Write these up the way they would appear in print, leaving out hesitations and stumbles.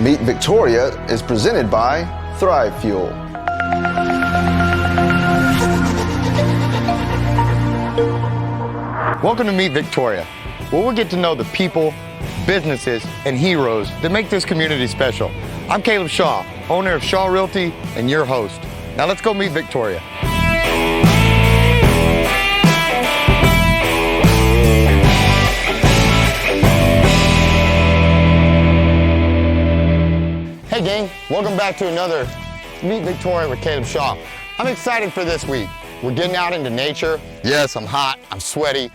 Meet Victoria is presented by Thrive Fuel. Welcome to Meet Victoria, where we'll get to know the people, businesses, and heroes that make this community special. I'm Caleb Shaw, owner of Shaw Realty, and your host. Now let's go meet Victoria. Hey gang, welcome back to another Meet Victoria with Caleb Shaw. I'm excited for this week. We're getting out into nature. Yes, I'm hot, I'm sweaty,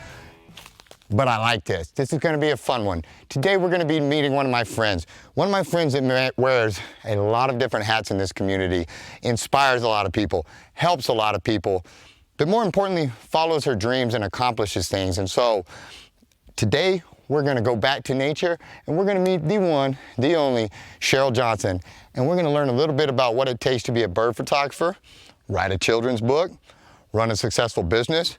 but I like this. This is gonna be a fun one. Today we're gonna be meeting one of my friends that wears a lot of different hats in this community, inspires a lot of people, helps a lot of people, but more importantly, follows her dreams and accomplishes things. And so today we're gonna go back to nature and we're gonna meet the one, the only, Cheryl Johnson. And we're gonna learn a little bit about what it takes to be a bird photographer, write a children's book, run a successful business,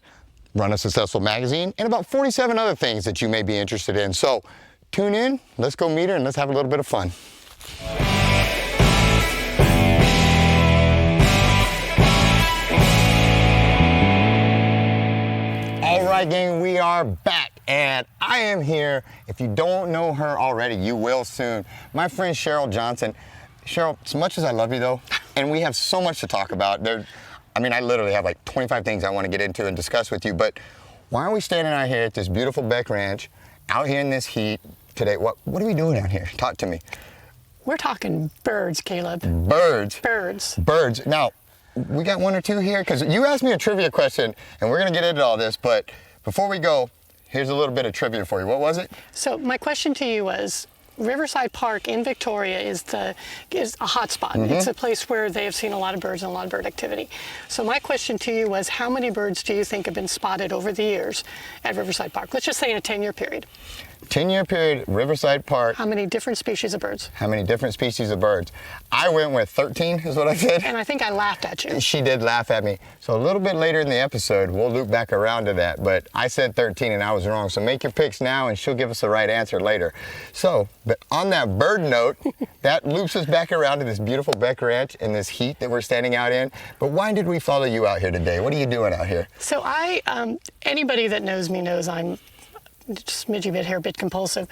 run a successful magazine, and about 47 other things that you may be interested in. So tune in, let's go meet her, and let's have a little bit of fun. All right, gang, we are back, and I am here. If you don't know her already, you will soon. My friend Cheryl Johnson. Cheryl, as much as I love you though, and we have so much to talk about, I literally have like 25 things I want to get into and discuss with you, but why are we standing out here at this beautiful Beck Ranch, out here in this heat today? What are we doing out here? Talk to me. We're talking birds, Caleb. Birds? Birds. Birds. Now, we got one or two here, because you asked me a trivia question, and we're going to get into all this, but before we go, here's a little bit of trivia for you. What was it? So my question to you was, Riverside Park in Victoria is a hot spot. Mm-hmm. It's a place where they have seen a lot of birds and a lot of bird activity. So my question to you was, how many birds do you think have been spotted over the years at Riverside Park? Let's just say in a 10-year period. 10-year period, Riverside Park. How many different species of birds? How many different species of birds? I went with 13 is what I said. And I think I laughed at you. She did laugh at me. So a little bit later in the episode, we'll loop back around to that, but I said 13 and I was wrong. So make your picks now and she'll give us the right answer later. So, but on that bird note, that loops us back around to this beautiful Beck Ranch and this heat that we're standing out in. But why did we follow you out here today? What are you doing out here? So anybody that knows me knows I'm just midgy bit hair bit compulsive,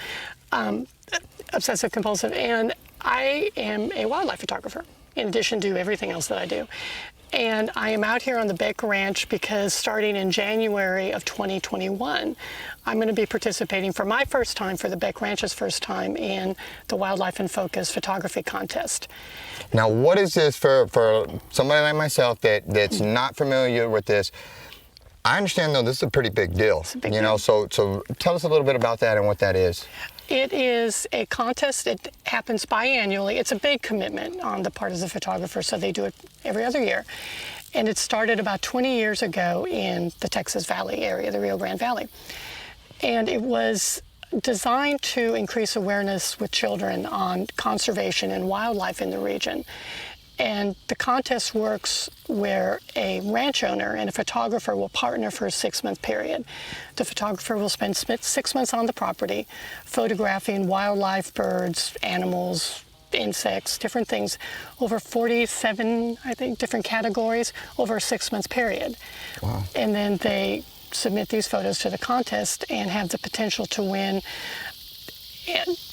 obsessive compulsive, and I am a wildlife photographer in addition to everything else that I do. And I am out here on the Beck Ranch because starting in January of 2021, I'm going to be participating for my first time, for the Beck Ranch's first time, in the Wildlife in Focus photography contest. Now, what is this for somebody like myself that's not familiar with this? I understand, though, this is a pretty big deal. It's a big deal. So tell us a little bit about that and what that is. It is a contest. It happens biannually. It's a big commitment on the part of the photographer, so they do it every other year. And it started about 20 years ago in the Texas Valley area, the Rio Grande Valley. And it was designed to increase awareness with children on conservation and wildlife in the region. And the contest works where a ranch owner and a photographer will partner for a 6-month period. The photographer will spend 6 months on the property, photographing wildlife, birds, animals, insects, different things, over 47, I think, different categories over a 6-month period. Wow. And then they submit these photos to the contest and have the potential to win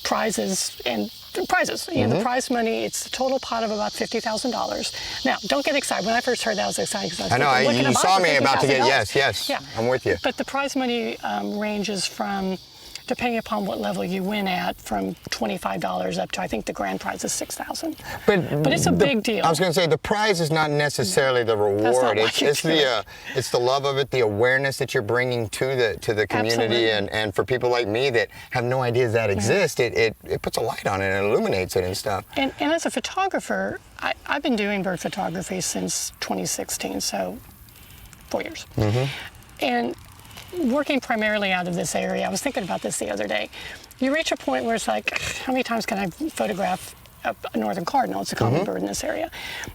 prizes. You know, the prize money, it's a total pot of about $50,000. Now, don't get excited. When I first heard that, I was excited because I was you saw me about to get, yes, yeah. I'm with you. But the prize money ranges from, depending upon what level you win at, from $25 up to, I think the grand prize is $6,000. But it's a big deal. I was going to say, the prize is not necessarily the reward. That's not It's the love of it, the awareness that you're bringing to the community, and for people like me that have no idea that exists, it puts a light on it and illuminates it and stuff. And as a photographer, I've been doing bird photography since 2016, so 4 years. Mm-hmm. And working primarily out of this area, I was thinking about this the other day. You reach a point where it's like, how many times can I photograph a northern cardinal? It's a common bird in this area.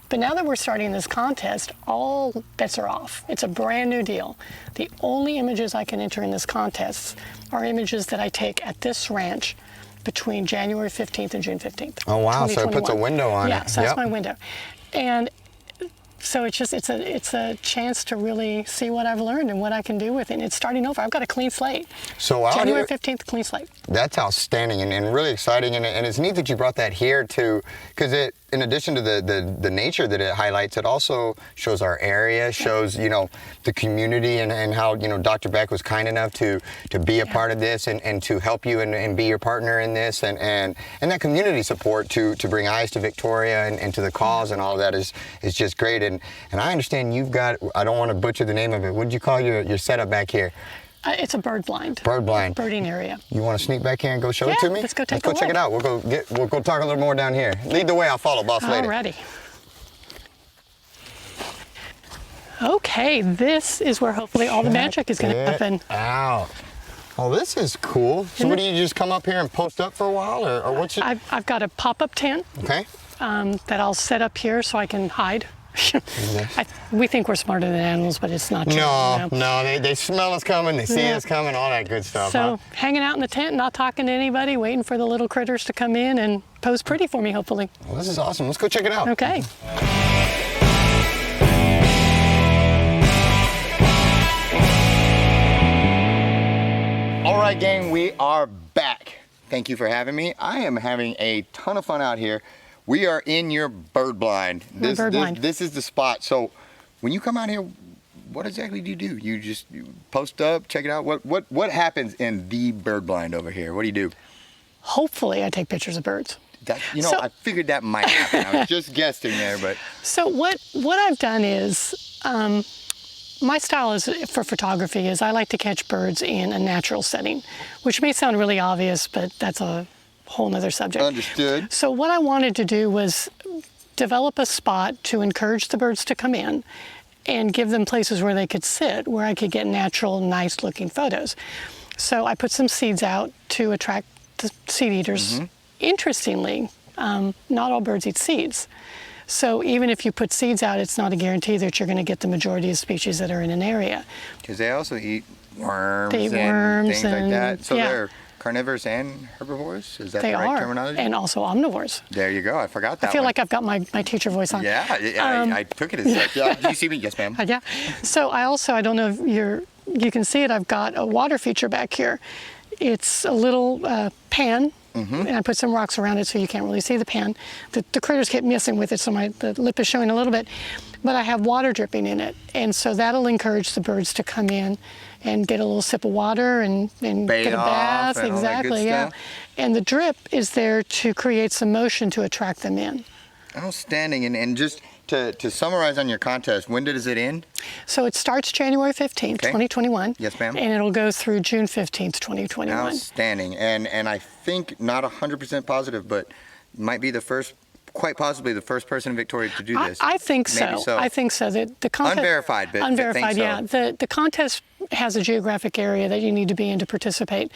But now that we're starting this contest, all bets are off. It's a brand new deal. The only images I can enter in this contest are images that I take at this ranch between January 15th and June 15th. Oh, wow. So it puts a 2021. window on it. Yeah, so that's Yep. my window. And so it's a chance to really see what I've learned and what I can do with it. And it's starting over. I've got a clean slate. So out January here, 15th, clean slate. that's outstanding and really exciting. And it's neat that you brought that here too, because it, in addition to the nature that it highlights, it also shows our area, shows, you know, the community and how, you know, Dr. Beck was kind enough to be a part of this and to help you and be your partner in this and that community support to bring eyes to Victoria and to the cause and all of that is just great. And I understand you've got, I don't want to butcher the name of it, what did you call your setup back here? It's a bird blind. Bird blind. Birding area. You want to sneak back here and go show it to me? Let's go take Let's go check it out. We'll go talk a little more down here. Lead the way, I'll follow, boss lady. Alrighty. Okay, this is where hopefully all the magic is going to happen. Out. Oh, this is cool. So what do you just come up here and post up for a while, or what's your... I've got a pop-up tent Okay. that I'll set up here so I can hide. We think we're smarter than animals, but it's not true. No, they smell us coming, they see us coming, all that good stuff. So huh? hanging out in the tent, not talking to anybody, waiting for the little critters to come in and pose pretty for me, hopefully. Well, this is awesome. Let's go check it out. Okay. All right, gang, we are back. Thank you for having me. I am having a ton of fun out here. We are in your bird blind. This is the spot. So when you come out here, what exactly do? You just post up, check it out. What happens in the bird blind over here? What do you do? Hopefully I take pictures of birds. I figured that might happen. I was just guessing there, but. So what I've done is, my style is for photography is I like to catch birds in a natural setting, which may sound really obvious, but that's a whole nother subject. Understood. So what I wanted to do was develop a spot to encourage the birds to come in and give them places where they could sit, where I could get natural, nice looking photos. So I put some seeds out to attract the seed eaters. Interestingly, not all birds eat seeds. So even if you put seeds out, it's not a guarantee that you're going to get the majority of species that are in an area. Because they also eat worms, They eat worms things like that. So yeah. they're carnivores and herbivores? Is that They the right are, terminology? and also omnivores. There you go. I forgot that I feel one. like I've got my teacher voice on. Yeah, I took it as such. Yeah. Do you see me? Yes, ma'am. Yeah. So I don't know if you can see it, I've got a water feature back here. It's a little pan, and I put some rocks around it so you can't really see the pan. The critters keep messing with it, so the lip is showing a little bit. But I have water dripping in it, and so that'll encourage the birds to come in and get a little sip of water and get a bath. And all that good Exactly, yeah. stuff. And the drip is there to create some motion to attract them in. Outstanding. And just to summarize on your contest, when does it end? So it starts January 15th, Okay. 2021. Yes, ma'am. And it'll go through June 15th, 2021. Outstanding. And I think, not 100% positive, but might be quite possibly the first person in Victoria to do this. I think Maybe so. I think so. The contest, Unverified, but unverified, think so. yeah. The contest has a geographic area that you need to be in to participate,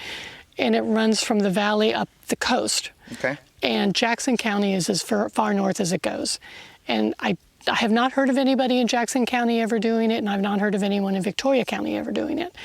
and it runs from the valley up the coast. Okay. And Jackson County is as far north as it goes. And I have not heard of anybody in Jackson County ever doing it, and I've not heard of anyone in Victoria County ever doing it.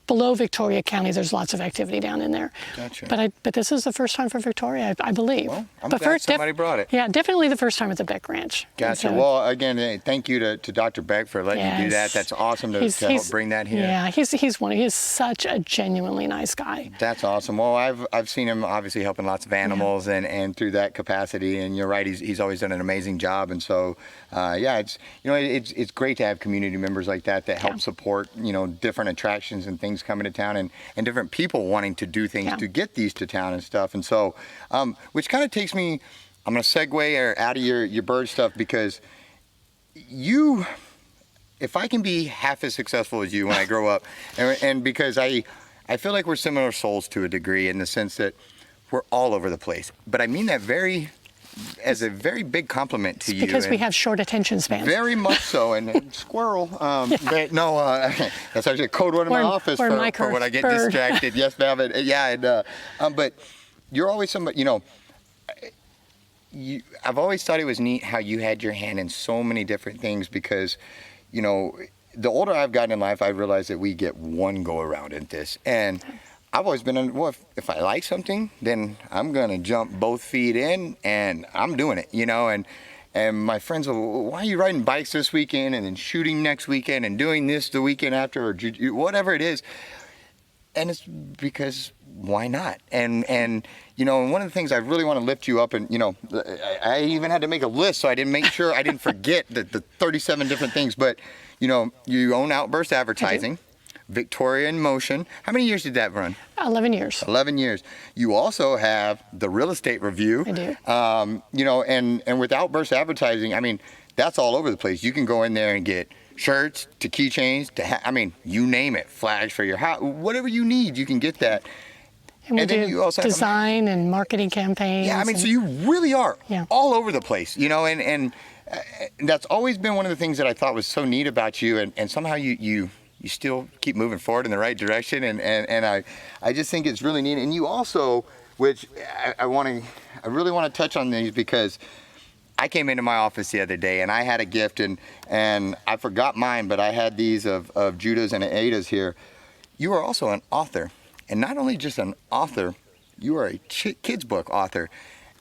Below Victoria County, there's lots of activity down in there. Gotcha. But this is the first time for Victoria, I believe. Well, I'm glad somebody brought it. Yeah, definitely the first time at the Beck Ranch. Gotcha. So, Well, again, thank you to Dr. Beck for letting you do that. Yes. That's awesome to help bring that here. Yeah, he's such a genuinely nice guy. That's awesome. Well, I've seen him obviously helping lots of animals and through that capacity. And you're right, he's always done an amazing job. And so, it's great to have community members like that help support different attractions and things coming to town and different people wanting to do things to get these to town and stuff. And so, which kind of takes me, I'm going to segue out of your bird stuff because if I can be half as successful as you when I grow up, and because I feel like we're similar souls to a degree in the sense that we're all over the place. But I mean that as a very big compliment to you. Because we have short attention spans. Very much so, and squirrel. But no, that's actually a code word in my office for when I get distracted. Yes, ma'am. But you're always somebody, I've always thought it was neat how you had your hand in so many different things because, the older I've gotten in life, I realized that we get one go around in this. And I've always been, well, if I like something, then I'm going to jump both feet in and I'm doing it, you know, and my friends will, why are you riding bikes this weekend and then shooting next weekend and doing this the weekend after or whatever it is. And it's because why not? And you know, and one of the things I really want to lift you up, and you know, I even had to make a list so I didn't make sure I didn't forget the 37 different things. But you know, you own Outburst Advertising, Victoria in Motion. How many years did that run? 11 years. 11 years. You also have the Real Estate Review. I do. You know, and with Outburst Advertising, I mean, that's all over the place. You can go in there and get shirts to keychains to I mean, you name it, flags for your house, whatever you need, you can get that. And we then do you also design and marketing campaigns. Yeah, I mean, so you really are Yeah. all over the place, you know, and that's always been one of the things that I thought was so neat about you, and somehow you still keep moving forward in the right direction, and I just think it's really neat. And you also, which I really want to touch on these because I came into my office the other day and I had a gift and I forgot mine, but I had these of Judah's and Ada's here. You are also an author, and not only just an author, you are a kids book author.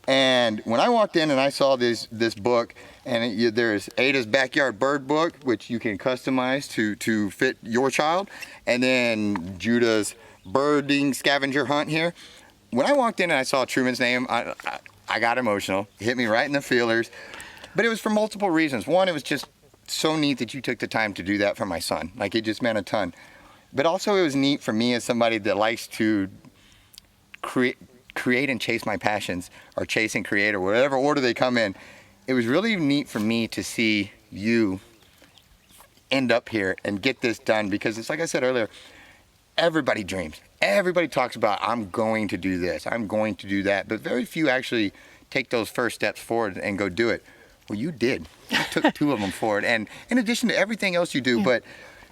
And when I walked in and I saw this book, and there's Ada's Backyard Bird Book, which you can customize to fit your child, and then Judah's Birding Scavenger Hunt here. When I walked in and I saw Truman's name, I got emotional. It hit me right in the feelers. But it was for multiple reasons. One, it was just so neat that you took the time to do that for my son. Like, it just meant a ton. But also it was neat for me as somebody that likes to create and chase my passions, or chase and create, or whatever order they come in. It was really neat for me to see you end up here and get this done, because it's like I said earlier, everybody dreams. Everybody talks about, I'm going to do this, I'm going to do that, but very few actually take those first steps forward and go do it. Well, you did. You took 2 of them forward, and in addition to everything else you do, Yeah. but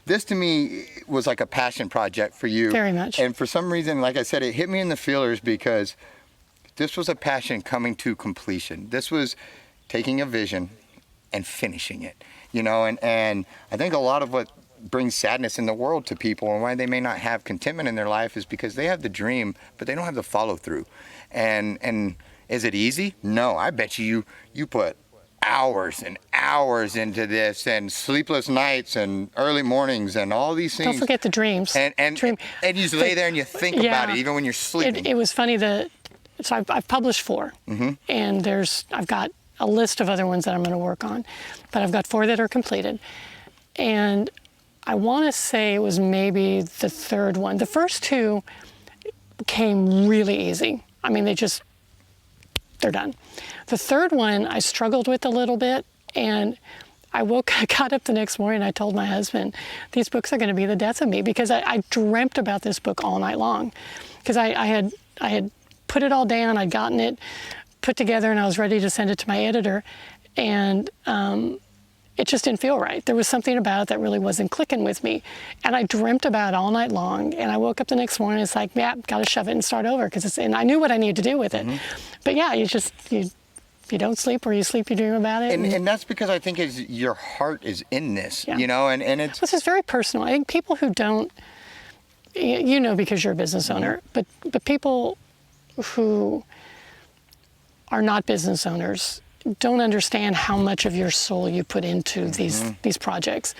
this to me was like a passion project for you. Very much. And for some reason, like I said, it hit me in the feelers because this was a passion coming to completion. This was taking a vision and finishing it, you know, and I think a lot of what brings sadness in the world to people and why they may not have contentment in their life is because they have the dream, but they don't have the follow through. And is it easy? No, I bet you put hours and hours into this, and sleepless nights and early mornings and all these things. Don't forget the dreams. And you just lay there and you think about it even when you're sleeping. It was funny so I've published 4, and I've got a list of other ones that I'm going to work on, but I've got 4 that are completed, and I want to say it was maybe the 3rd one. The first 2 came really easy. I mean, they're done. The 3rd one I struggled with a little bit, and I got up the next morning and I told my husband, these books are going to be the death of me, because I dreamt about this book all night long, because I had put it all down, I'd gotten it put together, and I was ready to send it to my editor, and it just didn't feel right. There was something about it that really wasn't clicking with me, and I dreamt about it all night long, and I woke up the next morning, it's like, yeah, got to shove it and start over, and I knew what I needed to do with it. But yeah, you don't sleep, or you sleep, you dream about it. And that's because I think your heart is in this, Yeah. you know, and it's... This is very personal. I think people who don't, you know, because you're a business owner, but people who are not business owners don't understand how much of your soul you put into these projects.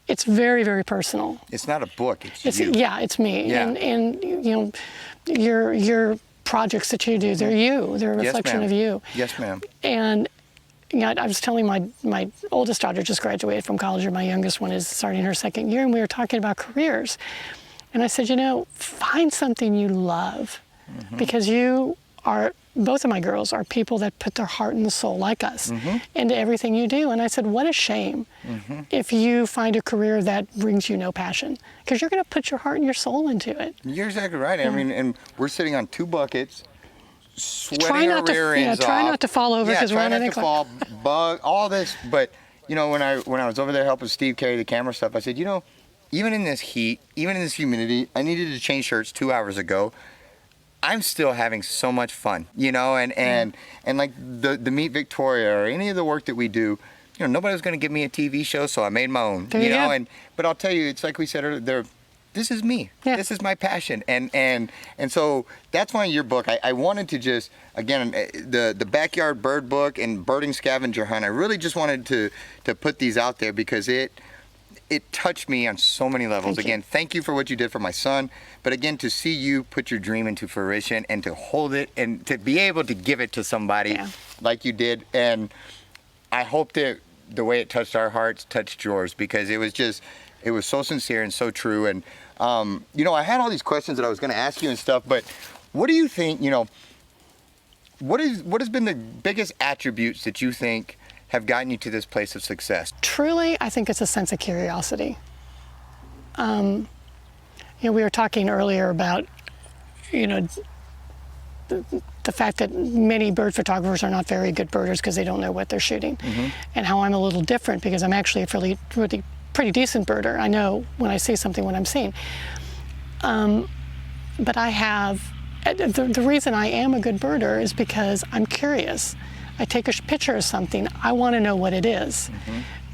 It's very, very personal. It's not a book, it's you. Yeah, it's me. Yeah. And you know, your projects that you do, they're you. They're a reflection of you. Yes, ma'am. And you know, I was telling my oldest daughter just graduated from college, and my youngest one is starting her 2nd year, and we were talking about careers. And I said, you know, find something you love, because both of my girls are people that put their heart and soul, like us, into everything you do. And I said, what a shame if you find a career that brings you no passion, because you're going to put your heart and your soul into it. You're exactly right. I mean, and we're sitting on 2 buckets, sweating Try our not to, rear ends try off. not to fall over, because try we're on not to fall, bug, all this. But, you know, when I was over there helping Steve carry the camera stuff, I said, you know, even in this heat, even in this humidity, I needed to change shirts 2 hours ago. I'm still having so much fun, you know, and like the Meet Victoria or any of the work that we do, you know, nobody was going to give me a TV show, so I made my own, There you know, go. but I'll tell you, it's like we said earlier, this is me. Yeah. This is my passion. And so that's why your book, I wanted to just, again, the Backyard Bird Book and Birding Scavenger Hunt, I really just wanted to put these out there because it touched me on so many levels. Again, thank you for what you did for my son. But again, to see you put your dream into fruition and to hold it and to be able to give it to somebody like you did. And I hope that the way it touched our hearts touched yours, because it was so sincere and so true. And, I had all these questions that I was going to ask you and stuff, but what do you think, what has been the biggest attributes that you think have gotten you to this place of success? Truly, I think it's a sense of curiosity. We were talking earlier about, the fact that many bird photographers are not very good birders because they don't know what they're shooting, and how I'm a little different because I'm actually a really pretty decent birder. I know when I see something, what I'm seeing. But I have, the reason I am a good birder is because I'm curious. I take a picture of something, I want to know what it is.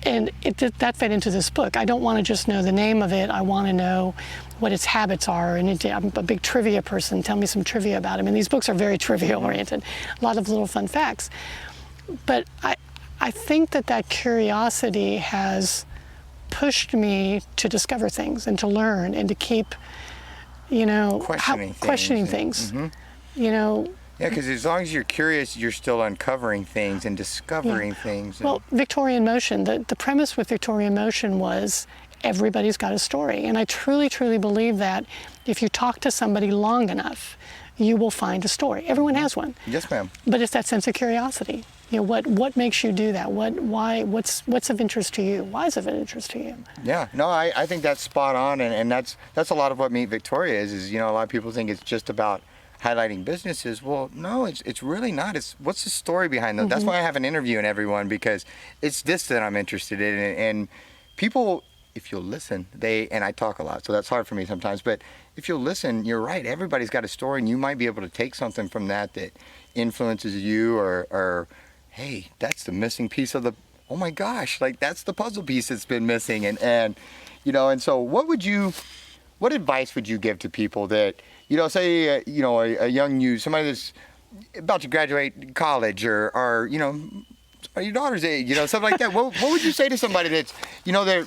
And that fed into this book. I don't want to just know the name of it. I want to know what its habits are. And I'm a big trivia person. Tell me some trivia about him. And these books are very trivia oriented. A lot of little fun facts. But I think that curiosity has pushed me to discover things and to learn and to keep, questioning things. Yeah, because as long as you're curious, you're still uncovering things and discovering things. Well, Victorian motion, the premise with Victorian motion was everybody's got a story. And I truly, truly believe that if you talk to somebody long enough, you will find a story. Everyone has one. Yes, ma'am. But it's that sense of curiosity. What makes you do that? What's of interest to you? Why is it of interest to you? Yeah, no, I think that's spot on, and that's a lot of what Meet Victoria is. A lot of people think it's just about highlighting businesses. Well, no, it's really not. It's what's the story behind them. That's why I have an interview in everyone, because it's this that I'm interested in. And people, if you'll listen, and I talk a lot, so that's hard for me sometimes, but if you'll listen, you're right. Everybody's got a story, and you might be able to take something from that influences you, or hey, that's the missing piece of oh my gosh, like that's the puzzle piece that's been missing. And so what advice would you give to people that, say, a young somebody that's about to graduate college or your daughter's age, something like that. What would you say to somebody that's, their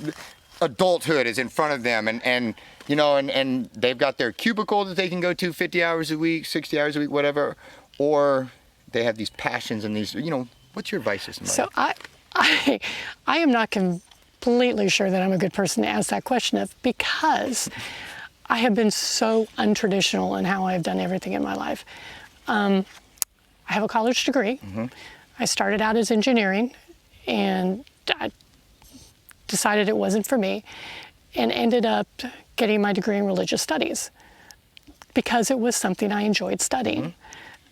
adulthood is in front of them and they've got their cubicle that they can go to 50 hours a week, 60 hours a week, whatever, or they have these passions and these, what's your advice to somebody? So I am not completely sure that I'm a good person to ask that question of, because I have been so untraditional in how I've done everything in my life. I have a college degree. I started out as engineering and I decided it wasn't for me, and ended up getting my degree in religious studies because it was something I enjoyed studying.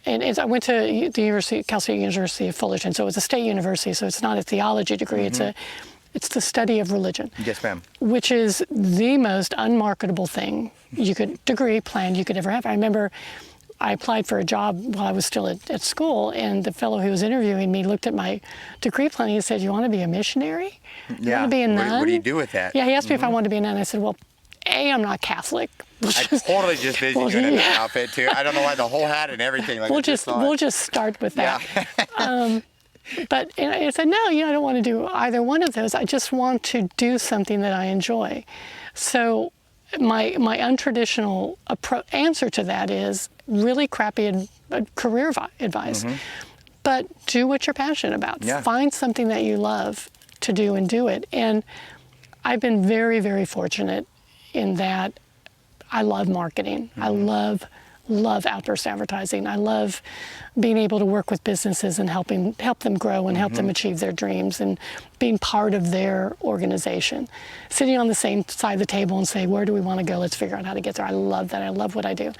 And I went to the Cal State University of Fullerton, so it was a state university, so it's not a theology degree, it's the study of religion. Yes, ma'am. Which is the most unmarketable thing degree plan you could ever have. I remember I applied for a job while I was still at school, and the fellow who was interviewing me looked at my degree plan and he said, "You want to be a missionary? You want to be a nun?" What do you do with that? Yeah, he asked me if I wanted to be a nun. I said, well, I'm not Catholic. I totally just visioned you in an outfit too. I don't know why, the whole hat and everything. Like we'll just start with that. Yeah. But I said, no, I don't want to do either one of those. I just want to do something that I enjoy. So my untraditional answer to that is really crappy career advice. But do what you're passionate about. Yeah. Find something that you love to do and do it. And I've been very, very fortunate in that I love marketing. I love outburst advertising. I love being able to work with businesses and help them grow and help them achieve their dreams and being part of their organization. Sitting on the same side of the table and say, where do we want to go? Let's figure out how to get there. I love that. I love what I do.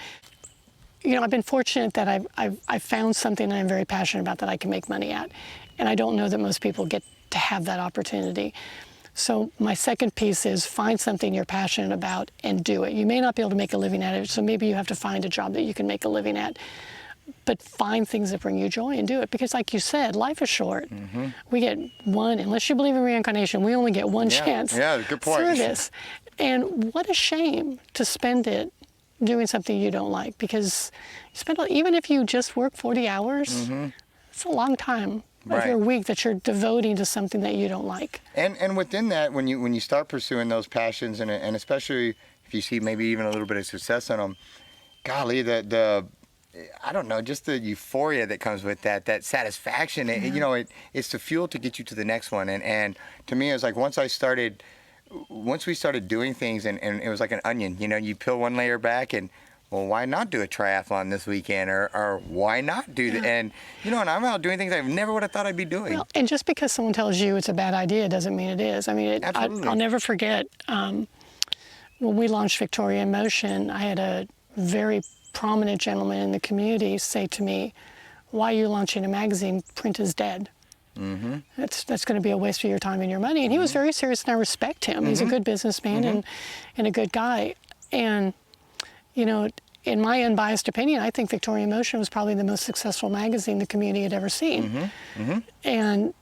I've been fortunate that I've found something that I'm very passionate about that I can make money at. And I don't know that most people get to have that opportunity. So my second piece is find something you're passionate about and do it. You may not be able to make a living at it, so maybe you have to find a job that you can make a living at. But find things that bring you joy and do it. Because like you said, life is short. We get one, unless you believe in reincarnation, we only get one chance Yeah, good point. through this. And what a shame to spend it doing something you don't like, because you spend, even if you just work 40 hours, it's a long time of your week that you're devoting to something that you don't like. And within that, when you start pursuing those passions, and especially if you see maybe even a little bit of success in them, golly, the I don't know, just the euphoria that comes with that satisfaction. It's the fuel to get you to the next one. And to me, it was like once we started doing things, and it was like an onion. You peel one layer back, and well, why not do a triathlon this weekend, or why not do that? And and I'm out doing things I never would have thought I'd be doing. Well, and just because someone tells you it's a bad idea doesn't mean it is. I mean, I'll never forget when we launched Victoria in Motion. I had a very prominent gentleman in the community say to me, "Why are you launching a magazine? Print is dead. That's going to be a waste of your time and your money." And he was very serious, and I respect him. He's a good businessman and a good guy. And in my unbiased opinion, I think Victoria in Motion was probably the most successful magazine the community had ever seen. And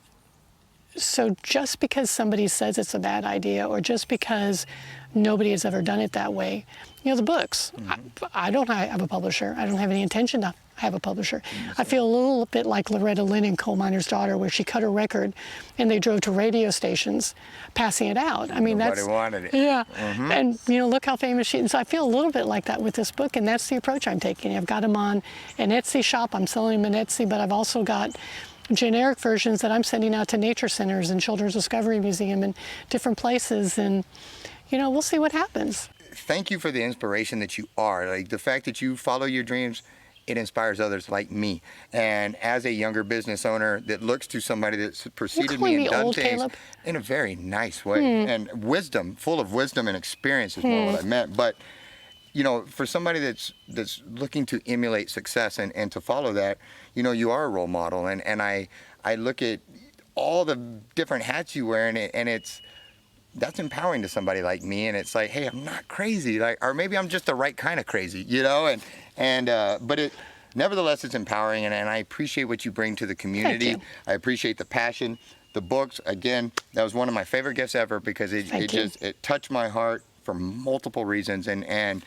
so just because somebody says it's a bad idea, or just because nobody has ever done it that way, the books, I don't have a publisher. I don't have any intention to have a publisher. I feel a little bit like Loretta Lynn in Coal Miner's Daughter, where she cut her record and they drove to radio stations passing it out. I mean, nobody wanted it. Yeah. And look how famous she is. So I feel a little bit like that with this book, and that's the approach I'm taking. I've got them on an Etsy shop. I'm selling them on Etsy, but I've also got generic versions that I'm sending out to nature centers and Children's Discovery Museum and different places, and we'll see what happens. Thank you for the inspiration that you are. Like the fact that you follow your dreams, it inspires others like me. And as a younger business owner that looks to somebody that's preceded me and done things Caleb? in a very nice way, and wisdom, full of wisdom and experience is more what I meant. But for somebody that's looking to emulate success and to follow that, you are a role model. And I look at all the different hats you wear, and that's empowering to somebody like me. And it's like, hey, I'm not crazy, or maybe I'm just the right kind of crazy, but nevertheless, it's empowering, and I appreciate what you bring to the community. I appreciate the passion. The books, again, that was one of my favorite gifts ever, because it touched my heart for multiple reasons. And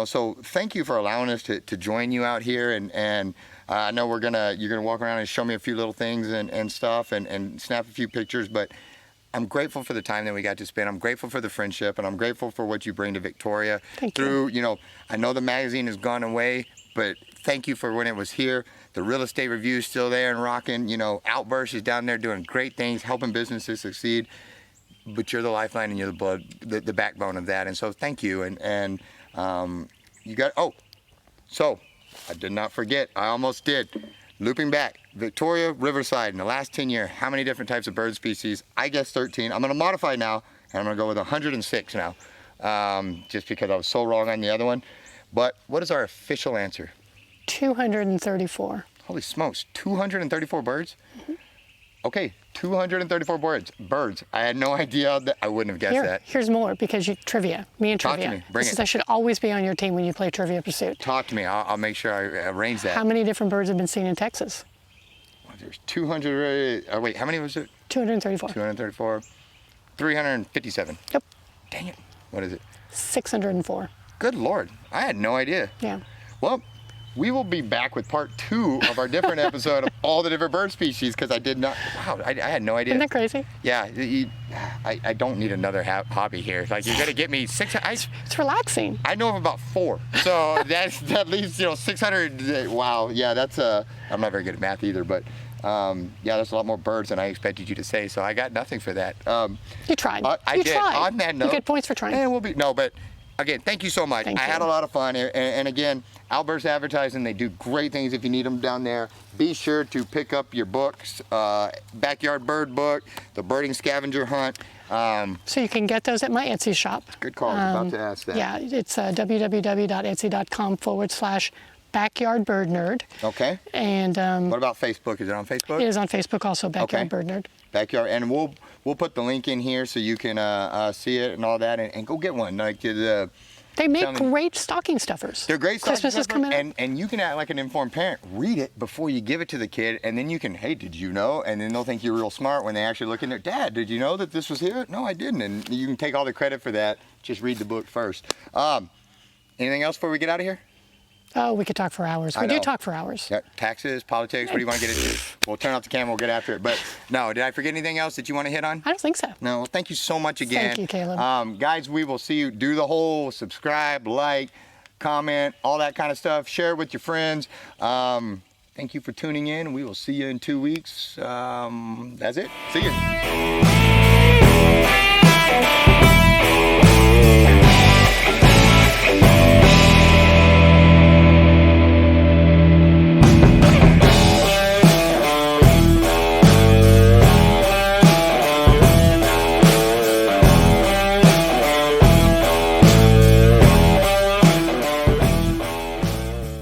so thank you for allowing us to join you out here. And I know you're gonna walk around and show me a few little things and stuff, and snap a few pictures, but I'm grateful for the time that we got to spend. I'm grateful for the friendship, and I'm grateful for what you bring to Victoria. Thank you. I know the magazine has gone away, but thank you for when it was here. The real estate review is still there and rocking. Outburst is down there doing great things, helping businesses succeed. But you're the lifeline, and you're the blood, the backbone of that. And so thank you. And you got, so I did not forget. I almost did. Looping back, Victoria, Riverside, in the last 10 years, how many different types of bird species? I guess 13. I'm going to modify now, and I'm going to go with 106 now, just because I was so wrong on the other one. But what is our official answer? 234. Holy smokes, 234 birds? Okay, 234 birds. I had no idea that. I wouldn't have guessed that. Here's more, because trivia. Me and trivia. Talk to me. Bring it. I should always be on your team when you play Trivia Pursuit. Talk to me. I'll make sure I arrange that. How many different birds have been seen in Texas? There's 200. Wait, how many was it? 234. 234. 357. Yep. Dang it. What is it? 604. Good Lord. I had no idea. Yeah. Well, we will be back with part 2 of our different episode of all the different bird species, because I did not. Wow, I had no idea. Isn't that crazy? Yeah. I don't need another hobby here. Like, you're going to get me 600. It's relaxing. I know of about 4. So that leaves 600. Wow. Yeah, that's I'm not very good at math either, but yeah, that's a lot more birds than I expected you to say. So I got nothing for that. You tried. I did. Tried. On that note, you get points for trying. But again, thank you so much. Thank I you. had a lot of fun. And again, Outburst Advertising, they do great things if you need them down there. Be sure to pick up your books, Backyard Bird Book, The Birding Scavenger Hunt. So you can get those at my Etsy shop. Good call. I was about to ask that. Yeah, it's www.etsy.com/backyardbirdnerd. Okay. And what about Facebook? Is it on Facebook? It is on Facebook also, Backyard Bird Nerd. Backyard, and we'll put the link in here so you can see it and all that, and go get one. Like They make great stocking stuffers. They're great stocking Christmas is stuffers, coming up. and you can act like an informed parent. Read it before you give it to the kid, and then you can, hey, did you know? And then they'll think you're real smart when they actually look in there. Dad, did you know that this was here? No, I didn't. And you can take all the credit for that. Just read the book first. Anything else before we get out of here? Oh, we could talk for hours. We do talk for hours. Yeah, taxes, politics, what do you want to get into? We'll turn off the camera, we'll get after it. But no, did I forget anything else that you want to hit on? I don't think so. No, well, thank you so much again. Thank you, Caleb. Guys, we will see you. Do the whole subscribe, like, comment, all that kind of stuff. Share it with your friends. Thank you for tuning in. We will see you in 2 weeks. That's it. See you.